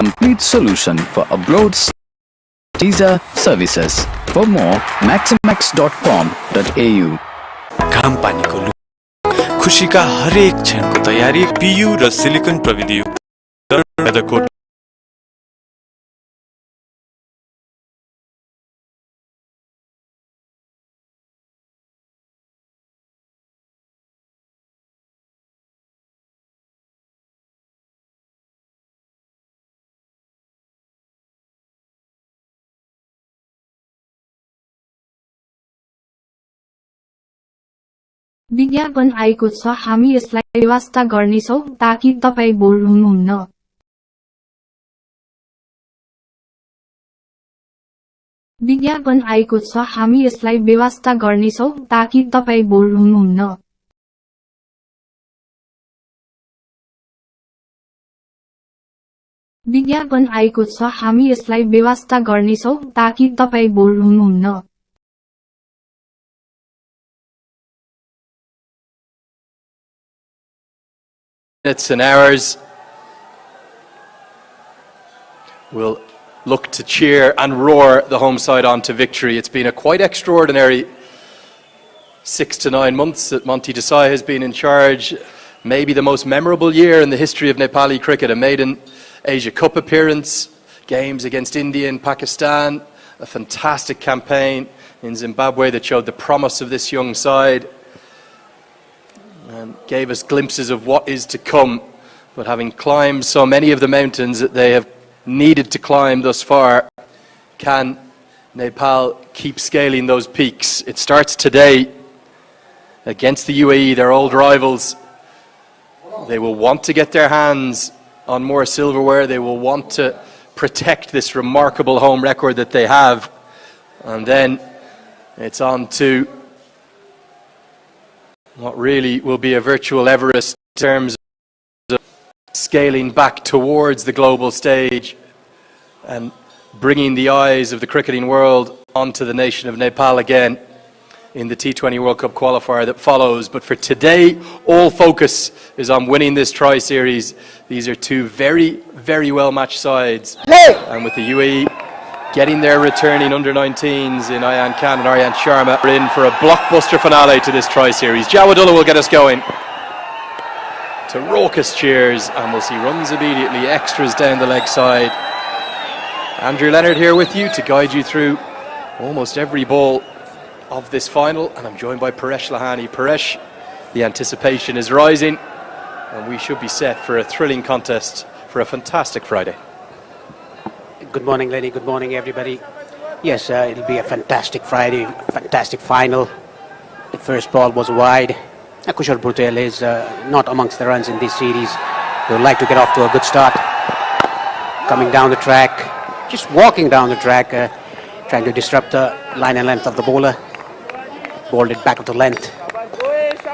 complete solution for abroad visa services. For more, maximax.com.au. घाम पानीको look, खुशीका हरेक क्षणको तयारी PU र सिलिकन प्रविधियुक्त कोट। विज्ञापन आएको छ, हामी यसलाई व्यवस्था गर्नेछौं ताकि तपाई बोर हुनुहुन्न। विज्ञापन आएको छ, हामी यसलाई व्यवस्था गर्नेछौं ताकि तपाई बोर हुनुहुन्न। विज्ञापन आएको छ, हामी यसलाई व्यवस्था गर्नेछौं ताकि तपाई बोर हुनुहुन्न। Minutes and hours will look to cheer and roar the home side on to victory. It's been a quite extraordinary 6 to 9 months that Monty Desai has been in charge. Maybe the most memorable year in the history of Nepali cricket. A maiden Asia Cup appearance, games against India and Pakistan, a fantastic campaign in Zimbabwe that showed the promise of this young side and gave us glimpses of what is to come. But having climbed so many of the mountains that they have needed to climb thus far, can Nepal keep scaling those peaks? It starts today against the UAE, their old rivals. They will want to get their hands on more silverware. They will want to protect this remarkable home record that they have. And then it's on to what really will be a virtual Everest in terms of scaling back towards the global stage and bringing the eyes of the cricketing world onto the nation of Nepal again in the T20 World Cup qualifier that follows. But for today, all focus is on winning this tri-series. These are two very, very well-matched sides. And with the UAE getting their returning under-19s in Ayan Khan and Aryan Sharma, we're in for a blockbuster finale to this tri-series. Jawadullah will get us going to raucous cheers, and we'll see runs immediately, extras down the leg side. Andrew Leonard here with you to guide you through almost every ball of this final, and I'm joined by Paresh Lahani. Paresh, the anticipation is rising, and we should be set for a thrilling contest for a fantastic Friday. Good morning, Lenny. Good morning, everybody. Yes, it'll be a fantastic Friday, fantastic final. The first ball was wide. Kushal Bhutel is not amongst the runs in this series. They would like to get off to a good start. Coming down the track, just walking down the track, trying to disrupt the line and length of the bowler. Bowled it back of the length.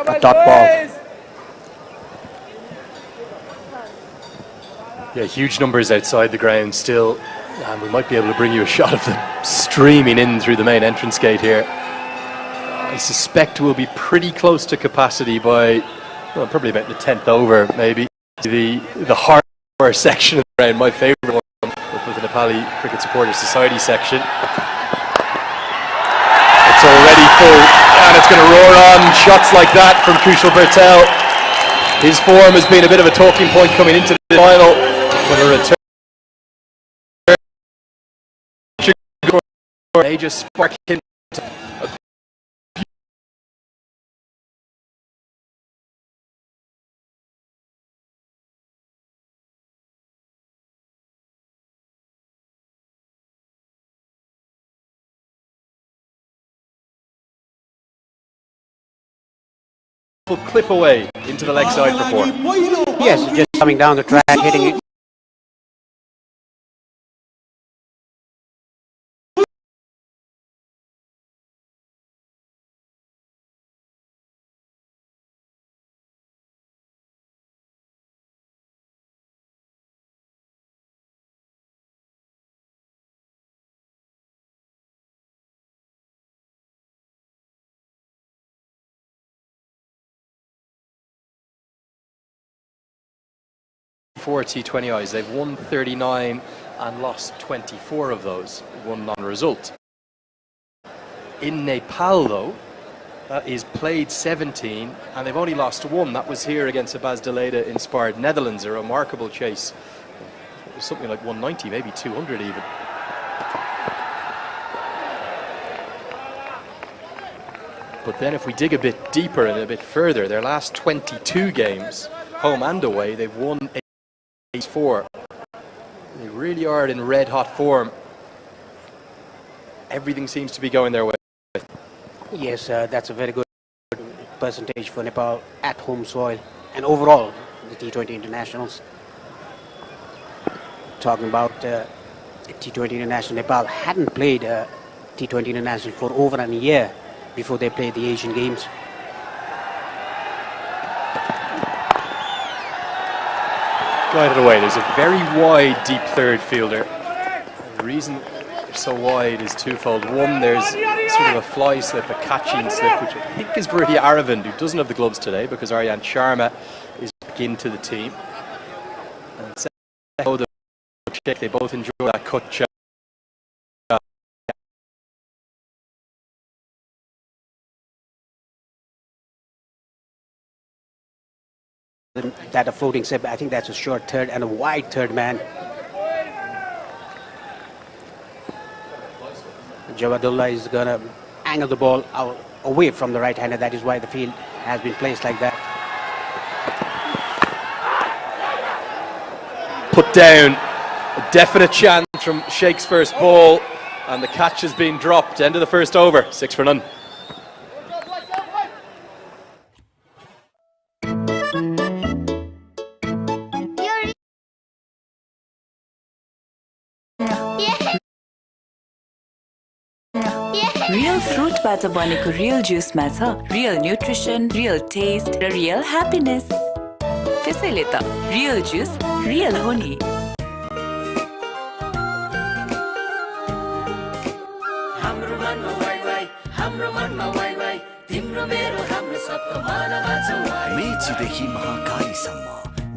A dot ball. Yeah, huge numbers outside the ground still, and we might be able to bring you a shot of them streaming in through the main entrance gate here. I suspect we'll be pretty close to capacity by, well, probably about the 10th over, maybe. The hardcore section of the ground, my favourite one, with the Nepali Cricket Supporters Society section. It's already full, and it's going to roar on. Shots like that from Kushal Bhutel. His form has been a bit of a talking point coming into the final. But a return, they just spark him. Clip away into the leg side for four. Yes, just coming down the track, hitting it. 34 T20Is. They've won 39 and lost 24 of those, one non-result. In Nepal, though, that is played 17 and they've only lost one. That was here against the Bas de Leede inspired Netherlands, a remarkable chase. It was something like 190, maybe 200 even. But then if we dig a bit deeper and a bit further, their last 22 games, home and away, they've won 84. They really are in red hot form. Everything seems to be going their way. Yes, that's a very good percentage for Nepal at home soil and overall the T20 internationals. Talking about T20 international, Nepal hadn't played T20 international for over a year before they played the Asian Games. Guided away. There's a very wide deep third fielder. The reason they're so wide is twofold. One, there's sort of a fly slip, a catching slip, which I think is Virdi Aravind, who doesn't have the gloves today because Aryan Sharma is back into the team. And second, they both enjoy that cut shot. That a floating slip, I think that's a short third and a wide third man. Jawadullah is going to angle the ball out, away from the right-hander. That is why the field has been placed like that. Put down, a definite chance from Sheikh's first ball, and the catch has been dropped. End of the first over, 6 for none. Real fruit बाट बनेको real juice मा छ real nutrition, real taste र real happiness. त्यसैले त real juice real हो नि. हाम्रो मनमा वाइ वाइ तिम्रो मेरो हाम्रो सबको मनमा छ वाइ. मेचीदेखि महाकालीसम्म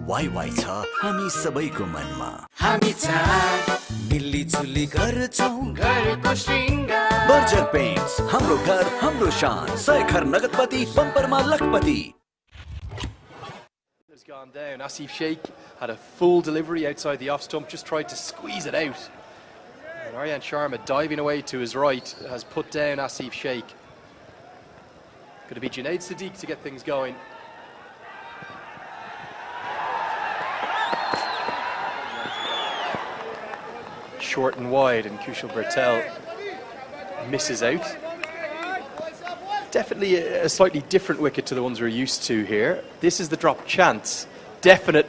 वाइ वाइ छ हामी सबैको मनमा. हामी चार मिल्ली जुली गर्छौं घरको श्रृंगार. बर्जर पेन्ट्स हाम्रो घर हाम्रो शान. 100 घर नगदपति बम्परमा लखपति. Has gone down. Asif Sheikh had a full delivery outside the off stump, just tried to squeeze it out. And Aryan Sharma diving away to his right has put down Asif Sheikh. Going to be Junaid Sadiq to get things going. Short and wide, and Kushal Bertel misses out. Definitely a slightly different wicket to the ones we're used to here. This is the drop chance. Definite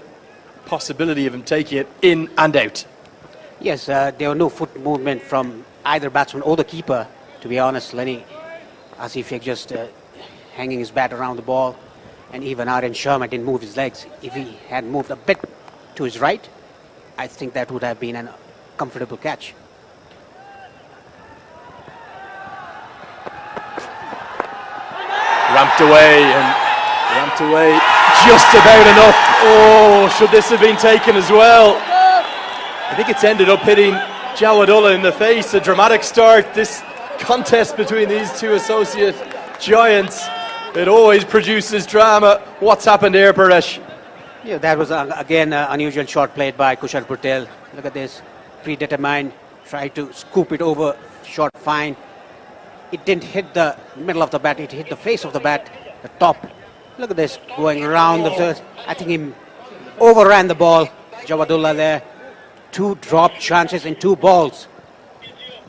possibility of him taking it in and out. Yes, there were no foot movement from either batsman or the keeper, to be honest, Lenny. Asif Sheikh just hanging his bat around the ball, and even Aryan Sharma didn't move his legs. If he had moved a bit to his right, I think that would have been an comfortable catch. Ramped away, just about enough. Oh, should this have been taken as well? I think it's ended up hitting Jawadullah in the face. A dramatic start. This contest between these two associate giants, it always produces drama. What's happened here, Paresh? Yeah, that was again an unusual shot played by Kushal Patel. Look at this. Predetermined, tried to scoop it over, shot fine. It didn't hit the middle of the bat, it hit the face of the bat, the top. Look at this, going around the third. I think he overran the ball, Jawadullah there. 2 drop chances in 2 balls.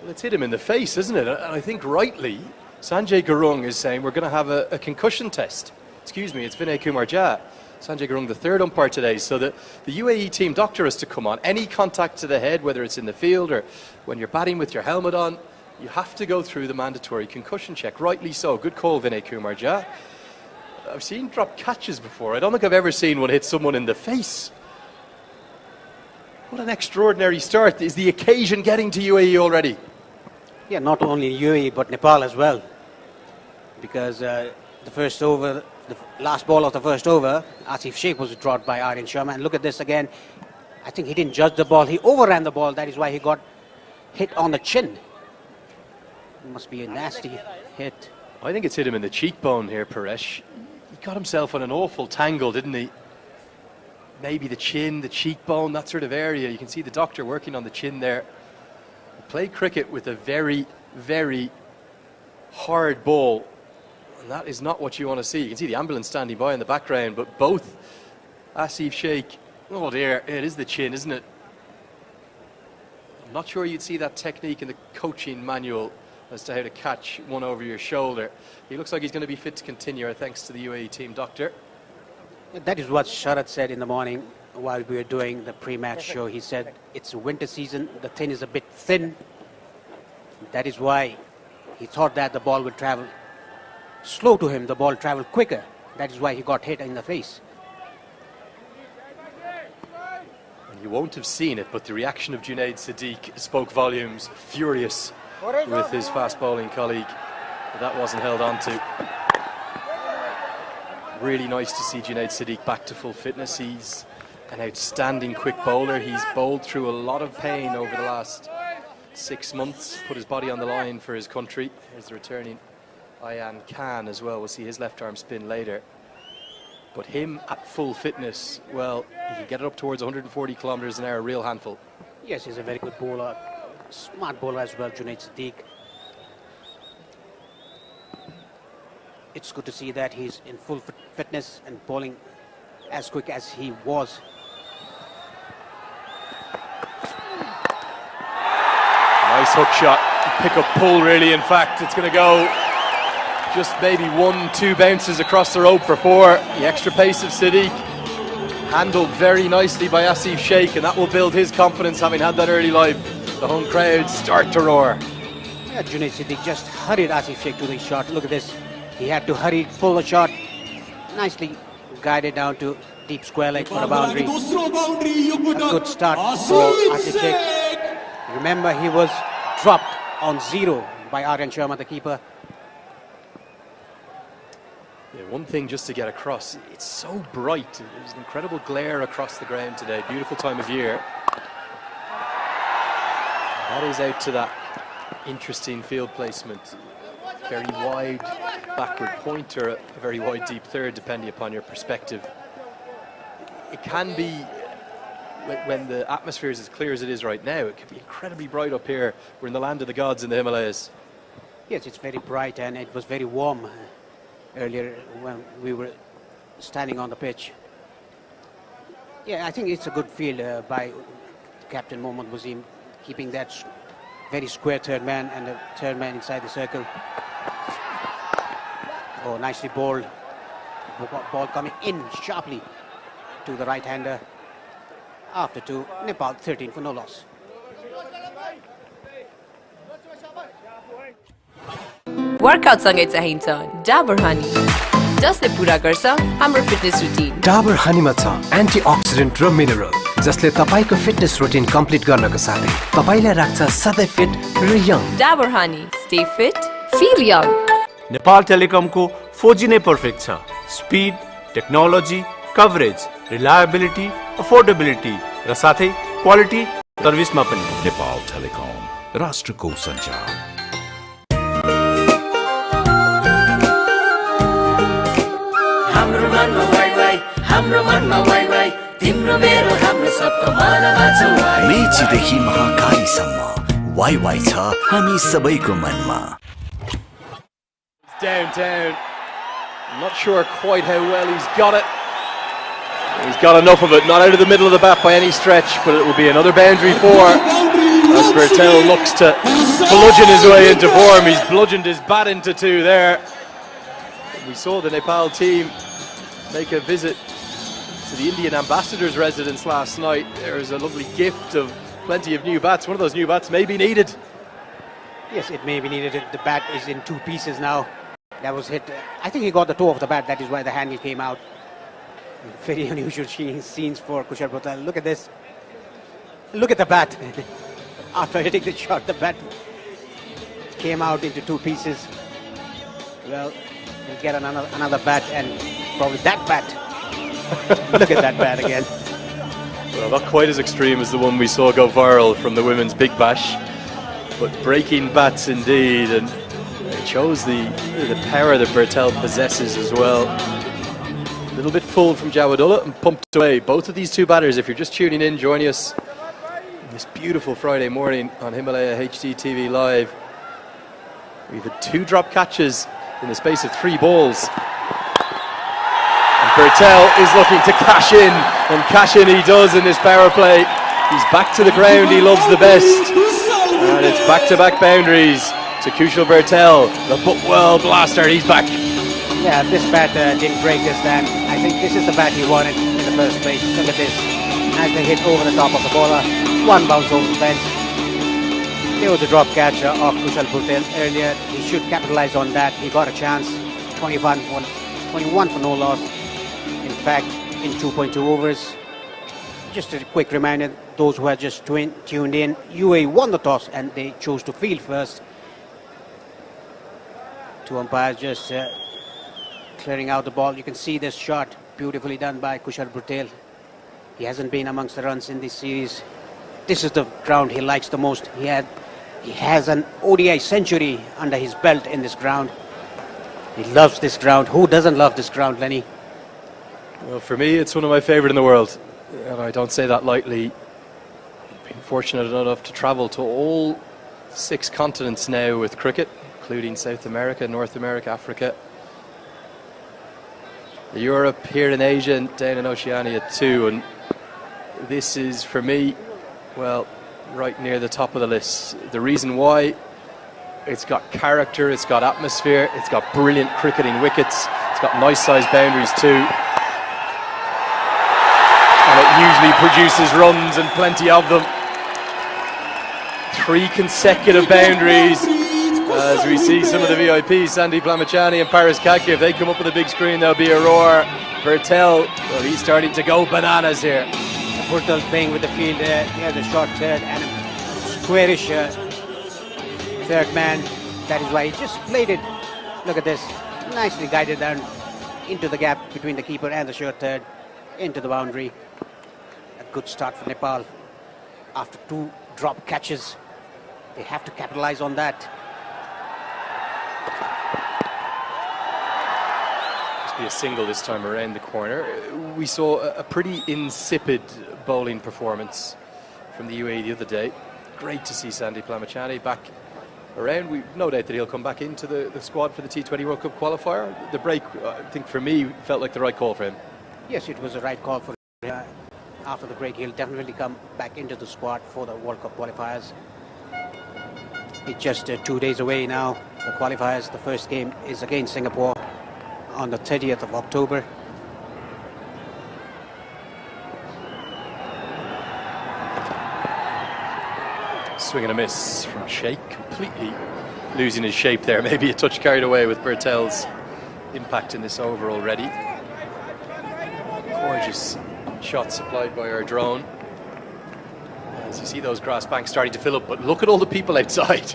Well, it's hit him in the face, isn't it? And I think rightly, Sanjay Gurung is saying we're going to have a concussion test. Excuse me, it's Vinay Kumar Jha. Sanjay Gurung, the third umpire today, so the UAE team doctor has to come on. Any contact to the head, whether it's in the field or when you're batting with your helmet on, you have to go through the mandatory concussion check. Rightly so. Good call, Vinay Kumar Jha. I've seen drop catches before. I don't think I've ever seen one hit someone in the face. What an extraordinary start. Is the occasion getting to UAE already? Yeah, not only UAE but Nepal as well. Because the first over, the last ball of the first over, Asif Sheikh was dropped by Aryan Sharma. And look at this again. I think he didn't judge the ball. He overran the ball. That is why he got hit on the chin. It must be a nasty hit. I think it's hit him in the cheekbone here, Paresh. He got himself in an awful tangle, didn't he? Maybe the chin, the cheekbone, that sort of area. You can see the doctor working on the chin there. He played cricket with a very, very hard ball. And that is not what you want to see. You can see the ambulance standing by in the background, but both Asif Sheikh, oh dear, it is the chin, isn't it? I'm not sure you'd see that technique in the coaching manual as to how to catch one over your shoulder. He looks like he's going to be fit to continue, thanks to the UAE team doctor. That is what Sharad said in the morning while we were doing the pre-match show. He said it's winter season, the tin is a bit thin. That is why he thought that the ball would travel slow to him, the ball traveled quicker. That is why he got hit in the face. And you won't have seen it, but the reaction of Junaid Siddique spoke volumes. Furious with his fast bowling colleague, but that wasn't held on to. Really nice to see Junaid Siddique back to full fitness. He's an outstanding quick bowler. He's bowled through a lot of pain over the last 6 months, put his body on the line for his country. Here's the returning Ayan Khan as well. We'll see his left arm spin later. But him at full fitness, well, he can get it up towards 140 kilometers an hour, a real handful. Yes, he's a very good bowler. Smart bowler as well, Junaid Siddique. It's good to see that he's in full fitness and bowling as quick as he was. Nice hook shot. Pick up pull, really. In fact, it's going to go just maybe 1-2 bounces across the rope for 4. The extra pace of Siddique handled very nicely by Asif Sheikh, and that will build his confidence having had that early life. The home crowd start to roar. Yeah, Junaid Siddique just hurried Asif Sheikh to the shot. Look at this. He had to hurry, pull the shot. Nicely guided down to deep square leg for a boundary. A good start for Asif Sheikh. Remember, he was dropped on 0 by Aryan Sharma, the keeper. Yeah, one thing just to get across, it's so bright. There's an incredible glare across the ground today. Beautiful time of year. That is out to that interesting field placement. Very wide backward pointer, a very wide deep third, depending upon your perspective. It can be, when the atmosphere is as clear as it is right now, it can be incredibly bright up here. We're in the land of the gods in the Himalayas. Yes, it's very bright, and it was very warm earlier when we were standing on the pitch. Yeah, I think it's a good field by Captain Mohammad Wasim, keeping that very square third man and the third man inside the circle. Oh, nicely bowled. Ball coming in sharply to the right-hander. After 2, Nepal 13 for no loss. Workout सँगै चाहिन्छ डाबर हनी जसले पूरा गर्छ हाम्रो fitness routine. Dabur हनीमा छ antioxidant र mineral जसले तपाईको fitness routine complete गर्नको साथै तपाईलाई राख्छ सधैँ फिट र young. Dabur honey stay fit feel young. Nepal टेलिकमको 4G नै पर्फेक्ट छ। Speed, technology, coverage, reliability, affordability र साथै क्वालिटी सर्भिसमा पनि। नेपाल टेलिकम, राष्ट्रको सञ्चार। हाम्रो मनमा वाइ वाइ, हाम्रो मनमा वाइ वाइ, तिम्रो मेरो हाम्रो सबको मनमा छ वाइ। मेचीदेखि महाकालीसम्म वाइ वाइ छ हामी सबैको मनमा। Downtown. I'm not sure quite how well he's got it. He's got enough of it, not out of the middle of the bat by any stretch, but it will be another boundary 4 as Bertel looks to bludgeon his way into form. He's bludgeoned his bat into 2 there. We saw the Nepal team make a visit to the Indian ambassador's residence last night. There's a lovely gift of plenty of new bats. One of those new bats may be needed. Yes, it may be needed. The bat is in 2 pieces now. That was hit. I think he got the toe of the bat. That is why the handle came out. Very unusual scenes for Kushal Bhutal. Look at this. Look at the bat. After hitting the shot, the bat came out into 2 pieces. Well, he'll get another bat, and probably that bat. Look at that bat again. Well, not quite as extreme as the one we saw go viral from the women's Big Bash, but breaking bats indeed, and it shows the power that Bertel possesses as well. A little bit full from Jawadullah and pumped away. Both of these two batters, if you're just tuning in, joining us this beautiful Friday morning on Himalaya HD TV Live. We've had 2 drop catches in the space of 3 balls. And Bertel is looking to cash in, and cash in he does in this power play. He's back to the ground he loves the best. And it's back-to-back boundaries to Kushal Bertel, the Butwell blaster. He's back. Yeah, this bat didn't break this time. I think this is the bat he wanted in the first place. Look at this. As they hit over the top of the bowler, 1 bounce over the fence. There was a drop catch of Kushal Bertel earlier. He should capitalize on that. He got a chance. 21 for no loss. In fact, in 2.2 overs. Just a quick reminder, those who had just tuned in, UAE won the toss and they chose to field first. 2 umpires just clearing out the ball. You can see this shot beautifully done by Kushal Bertel. He hasn't been amongst the runs in this series. This is the ground he likes the most. He has an ODI century under his belt in this ground. He loves this ground. Who doesn't love this ground, Lenny? Well, for me, it's one of my favourite in the world, and I don't say that lightly. I've been fortunate enough to travel to all 6 continents now with cricket, including South America, North America, Africa, Europe, here in Asia, and down in Oceania too. And this is, for me, well, right near the top of the list. The reason why: it's got character, it's got atmosphere, it's got brilliant cricketing wickets, it's got nice sized boundaries too. And it usually produces runs, and plenty of them. 3 consecutive boundaries. As we see some of the VIPs, Sandeep Lamachani and Paris Kaki, if they come up with a big screen, there'll be a roar. Bertel, well, he's starting to go bananas here. Bertel playing with the field there. He has a short third and a squarish third man. That is why he just played it. Look at this. Nicely guided down into the gap between the keeper and the short third, into the boundary. A good start for Nepal. After 2 drop catches, they have to capitalize on that. Must be a single this time around the corner. We saw a pretty insipid bowling performance from the UAE the other day. Great to see Sandeep Lamachani back around. We've no doubt that he'll come back into the squad for the T20 World Cup qualifier. The break, I think for me, felt like the right call for him. Yes, it was the right call for him. After the break, he'll definitely come back into the squad for the World Cup qualifiers. It's just 2 days away now, the qualifiers. The first game is against Singapore on the 30th of October. Swing and a miss from Sheikh, completely losing his shape there. Maybe a touch carried away with Bertel's impact in this over already. Gorgeous shot supplied by our drone. As you see those grass banks starting to fill up, but look at all the people outside.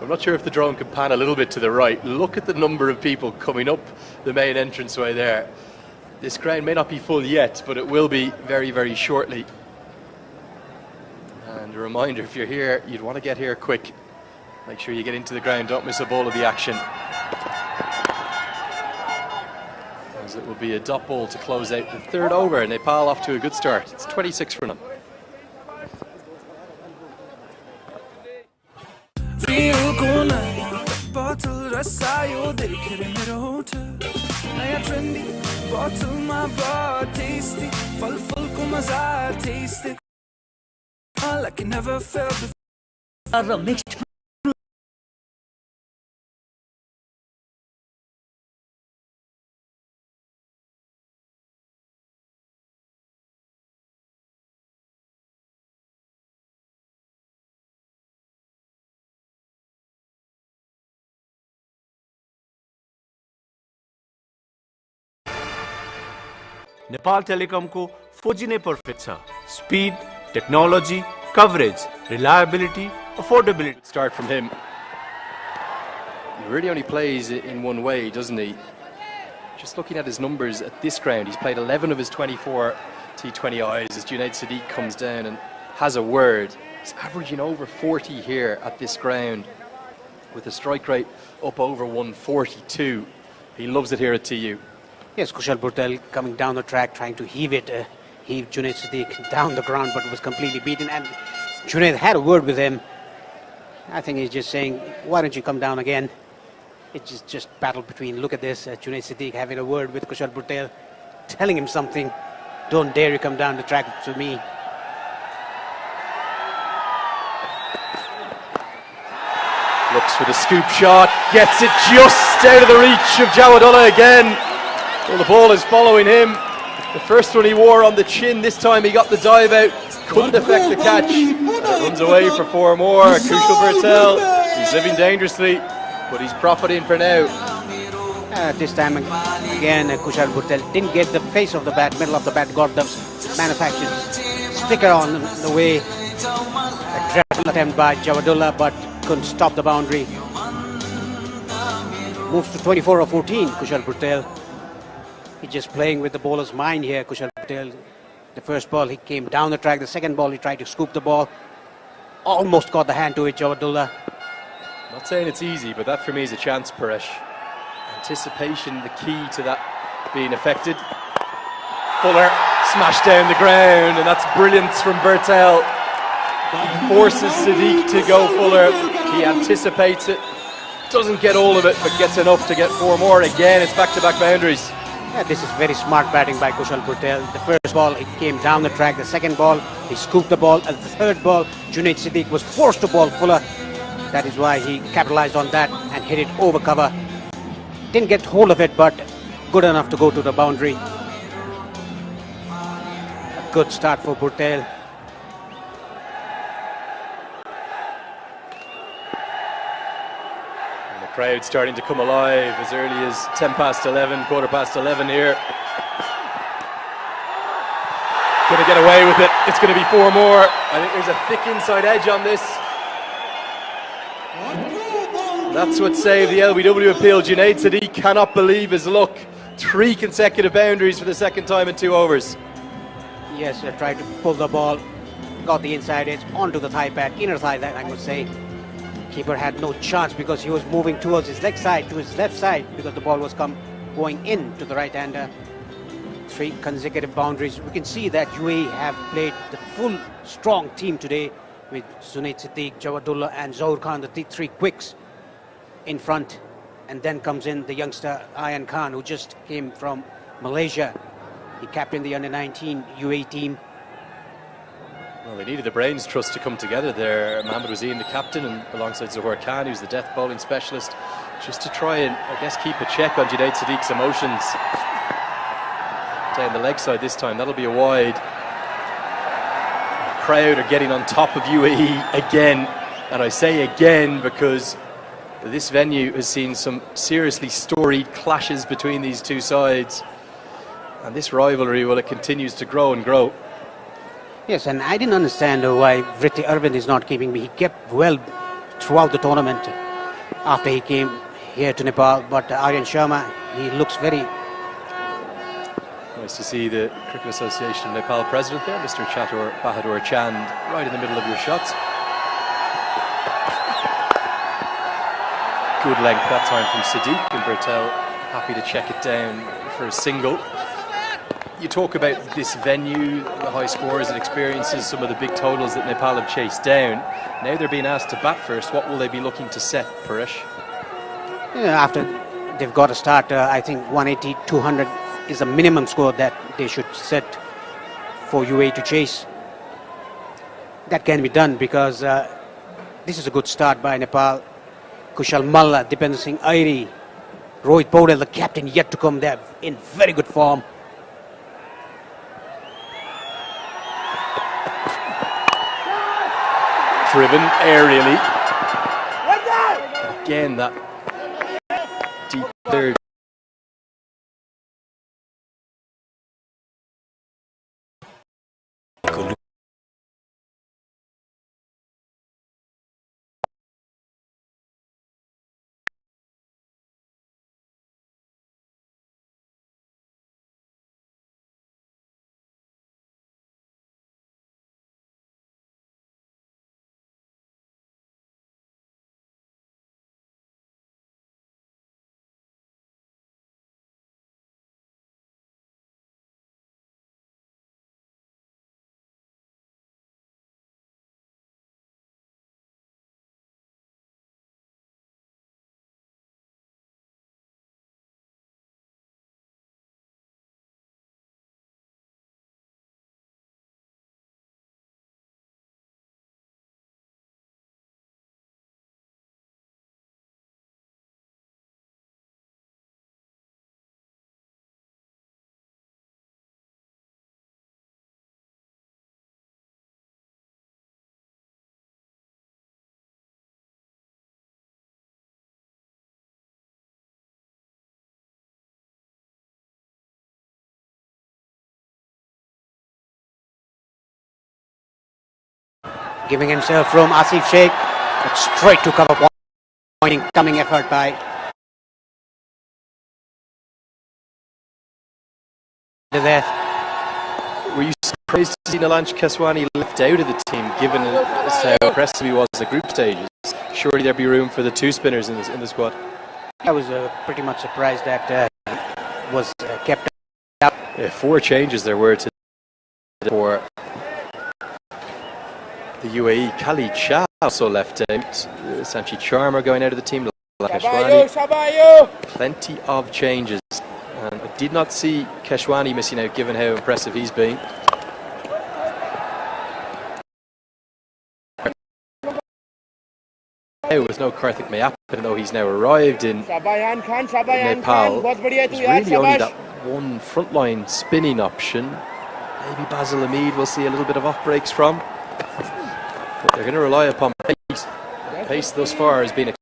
I'm not sure if the drone can pan a little bit to the right. Look at the number of people coming up the main entranceway there. This ground may not be full yet, but it will be very, very shortly. And a reminder, if you're here, you'd want to get here quick. Make sure you get into the ground, don't miss a ball of the action. As it will be a dot ball to close out the 3rd over. Nepal off to a good start. It's 26 for them. Like I never felt before. Mixed. Nepal टेलिकमको 4G नै perfect छ. Speed, technology, coverage, reliability, affordability. Start from him. He really only plays in one way, doesn't he? Just looking at his numbers at this ground, he's played 11 of his 24 T20Is as Junaid Sadiq comes down and has a word. He's averaging over 40 here at this ground with a strike rate up over 142. He loves it here at TU. Yes, Kushal Bhurtel coming down the track, trying to heave Junaid Sadiq down the ground, but was completely beaten. And Junaid had a word with him. I think he's just saying, why don't you come down again? It's just battle between, look at this, Junaid Sadiq having a word with Kushal Bhurtel, telling him something. Don't dare you come down the track to me. Looks for the scoop shot, gets it just out of the reach of Jawadullah again. Well, the ball is following him. The first one he wore on the chin, this time he got the dive out, couldn't affect the catch. And it runs away for 4 more. Kushal Bhurtel, he's living dangerously, but he's profiting for now. This time again, Kushal Bhurtel didn't get the face of the bat, middle of the bat, got the manufactured sticker on the way. A dreadful attempt by Jawadullah, but couldn't stop the boundary. Moves to 24 or 14, Kushal Bhurtel. He's just playing with the bowler's mind here, Kushal Bhurtel. The first ball, he came down the track. The second ball, he tried to scoop the ball. Almost got the hand to it, Jawadullah. Not saying it's easy, but that for me is a chance, Paresh. Anticipation, the key to that being affected. Fuller smashed down the ground, and that's brilliance from Bhurtel. He forces Sadiq to go Fuller. He anticipates it, doesn't get all of it, but gets enough to get 4 more. Again, it's back-to-back boundaries. Yeah, this is very smart batting by Kushal Bhurtel. The first ball, he came down the track. The second ball, he scooped the ball. And the third ball, Junaid Sadiq was forced to ball Fuller. That is why he capitalized on that and hit it over cover. Didn't get hold of it, but good enough to go to the boundary. A good start for Bhurtel. Crowd starting to come alive as early as 10 past 11, quarter past 11 here. Going to get away with it. It's going to be 4 more. I think there's a thick inside edge on this. That's what saved the LBW appeal. Junaid Sadiq cannot believe his luck. 3 consecutive boundaries for the second time in 2 overs. Yes, tried to pull the ball. Got the inside edge onto the thigh pad, inner thigh, that I would say. Keeper had no chance because he was moving towards his leg side, to his left side, because the ball was going in to the right-hander. 3 consecutive boundaries. We can see that UAE have played the full strong team today with Junaid Sadiq, Jawadullah and Zohar Khan, the 3 quicks in front. And then comes in the youngster Ayan Khan, who just came from Malaysia. He captained the under-19 UAE team. Well, they needed the brains trust to come together there. Mohamed Wasim, the captain, and alongside Zohar Khan, who's the death bowling specialist, just to try and, I guess, keep a check on Junaid Sadiq's emotions. Down the leg side this time, that'll be a wide. The crowd are getting on top of UAE again, and I say again because this venue has seen some seriously storied clashes between these 2 sides, and this rivalry, well, it continues to grow and grow. Yes, and I didn't understand why Vritti Arvind is not keeping me. He kept well throughout the tournament after he came here to Nepal. But Aryan Sharma, he looks very... Nice to see the Cricket Association of Nepal president there, Mr. Chatur Bahadur Chand, right in the middle of your shots. Good length that time from Sadiq, and Bhurtel happy to check it down for a single. You talk about this venue, the high scores and experiences, some of the big totals that Nepal have chased down. Now they're being asked to bat first. What will they be looking to set, Paresh? Yeah, after they've got to start, I think 180, 200 is a minimum score that they should set for UAE to chase. That can be done because this is a good start by Nepal. Kushal Malla, Dipen Singh Airi, Rohit Paudel, the captain, yet to come there in very good form. Driven aerially. Again, that deep third. Giving himself room, Asif Sheikh, but straight to cover point, coming effort by there. Were you surprised to see Nalanch Keswani left out of the team, given how impressive he was at group stages? Surely there'd be room for the two spinners in the squad. I was pretty much surprised that was kept up. Yeah, 4 changes there were for the UAE. Khalid Shah also left out. Sanchi Charmer going out of the team. Keshwani. Plenty of changes. And I did not see Keshwani missing out, given how impressive he's been. With no Karthik Mayappan, though he's now arrived in Nepal. There's really only that one frontline spinning option. Maybe Basil Hamid will see a little bit of off breaks from. But they're going to rely upon pace. Pace thus far has been.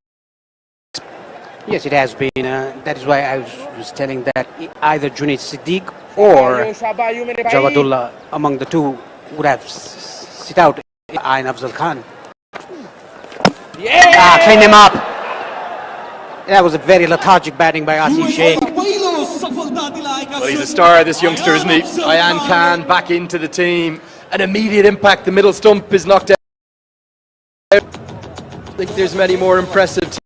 Yes, it has been. That is why I was telling that either Junaid Siddiq or Jawadullah, among the two, would have sit out Ayn Afzal Khan. Clean him up. That was a very lethargic batting by Asif Sheikh. Well, he's a star, this youngster, isn't he? Ayan Khan back into the team. An immediate impact. The middle stump is knocked out. I think there's many more impressive